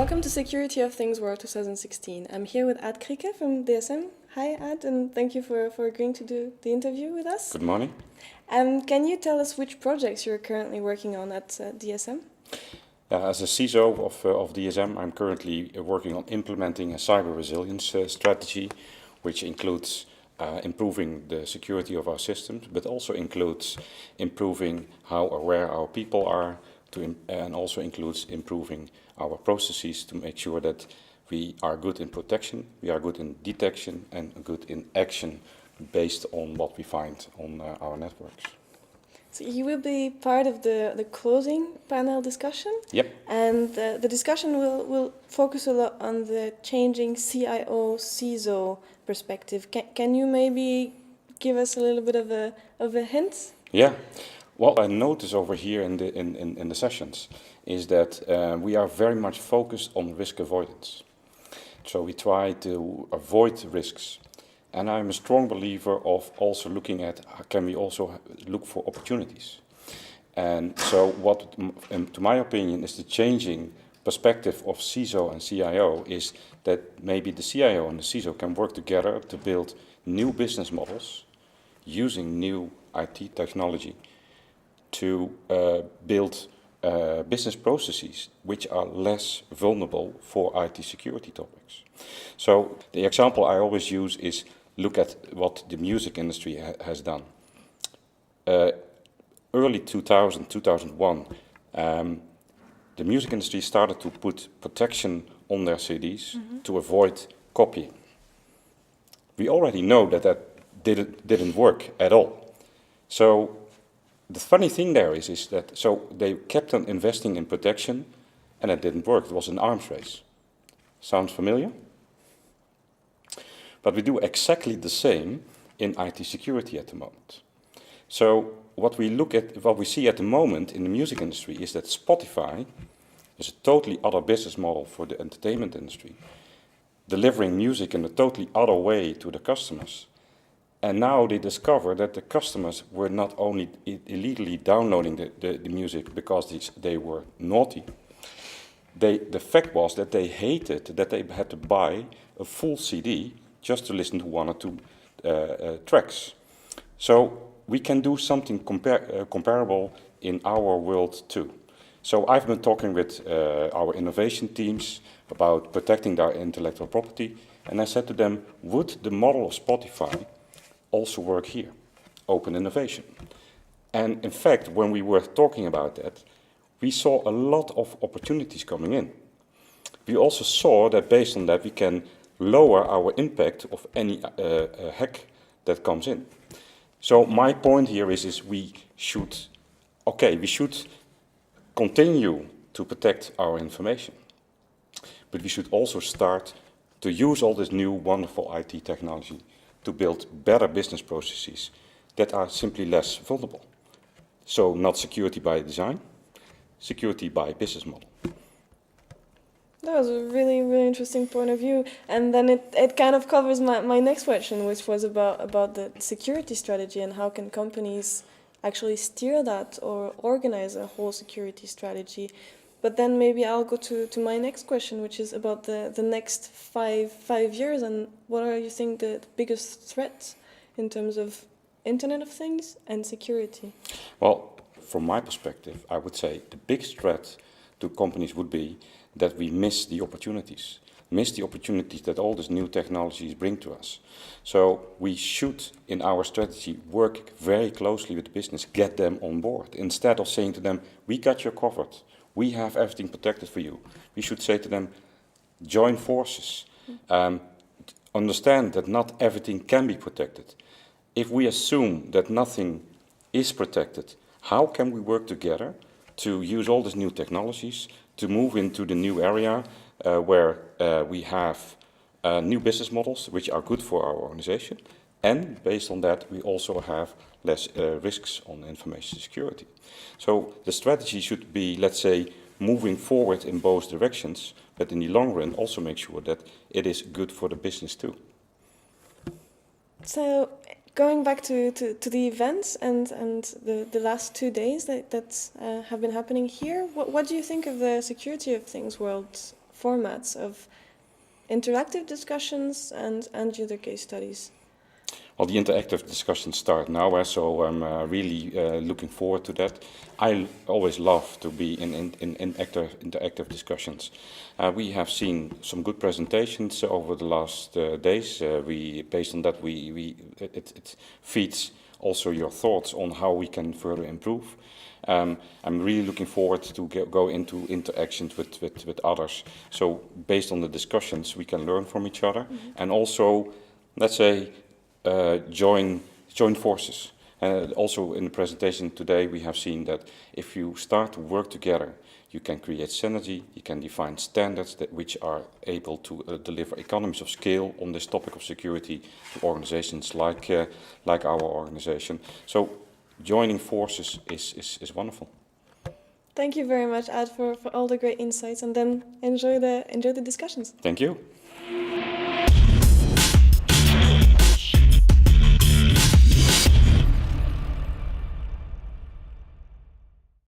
Welcome to Security of Things World 2016. I'm here with Ad Krikke from DSM. Hi Ad, and thank you for agreeing to do the interview with us. Good morning. Can you tell us which projects you're currently working on at DSM? As a CISO of DSM, I'm currently working on implementing a cyber resilience strategy, which includes improving the security of our systems, but also includes improving how aware our people are, and also includes improving our processes to make sure that we are good in protection, we are good in detection, and good in action based on what we find on our networks. So you will be part of the closing panel discussion. Yep. And the discussion will focus a lot on the changing CIO-CISO perspective. Can you maybe give us a little bit of a hint? Yeah. What I notice over here in the sessions is that we are very much focused on risk avoidance. So we try to avoid risks. And I'm a strong believer of also looking at can we also look for opportunities. And so what, to my opinion, is the changing perspective of CISO and CIO is that maybe the CIO and the CISO can work together to build new business models using new IT technology to build business processes which are less vulnerable for IT security topics. So the example I always use is look at what the music industry has done. Early 2000, 2001, the music industry started to put protection on their CDs to avoid copying. We already know that didn't work at all. So the funny thing there is that so they kept on investing in protection and it didn't work. It was an arms race. Sounds familiar? But we do exactly the same in IT security at the moment. So what we see at the moment in the music industry is that Spotify is a totally other business model for the entertainment industry, delivering music in a totally other way to the customers. And now they discover that the customers were not only illegally downloading the music because they were naughty. The fact was that they hated that they had to buy a full CD just to listen to one or two tracks. So we can do something comparable in our world too. So I've been talking with our innovation teams about protecting their intellectual property, and I said to them, would the model of Spotify also work here? Open innovation. And in fact, when we were talking about that, we saw a lot of opportunities coming in. We also saw that based on that we can lower our impact of any hack that comes in. So my point here is we should continue to protect our information, but we should also start to use all this new wonderful IT technology to build better business processes that are simply less vulnerable. So not security by design, security by business model. That was a really, really interesting point of view. And then it kind of covers my next question, which was about the security strategy and how can companies actually steer that or organize a whole security strategy. But then maybe I'll go to my next question, which is about the next five years and what are you think the biggest threats in terms of Internet of Things and security? Well, from my perspective, I would say the biggest threat to companies would be that we miss the opportunities that all these new technologies bring to us. So we should, in our strategy, work very closely with the business, get them on board. Instead of saying to them, we got you covered, we have everything protected for you. We should say to them, join forces. Understand that not everything can be protected. If we assume that nothing is protected, how can we work together to use all these new technologies to move into the new area where we have new business models which are good for our organization, and based on that we also have less risks on information security. So the strategy should be, let's say, moving forward in both directions, but in the long run also make sure that it is good for the business too. So going back to the events and the last 2 days that have been happening here, what do you think of the Security of Things World formats of interactive discussions and user case studies? Well, the interactive discussions start now, so I'm really looking forward to that. I always love to be in interactive discussions. We have seen some good presentations over the last days. Based on that, it feeds also your thoughts on how we can further improve. I'm really looking forward to go into interactions with others. So based on the discussions, we can learn from each other, and also, let's say, join forces. Also in the presentation today, we have seen that if you start to work together, you can create synergy, you can define standards which are able to deliver economies of scale on this topic of security to organizations like our organization. So joining forces is wonderful. Thank you very much, Ad, for all the great insights, and then enjoy the discussions. Thank you.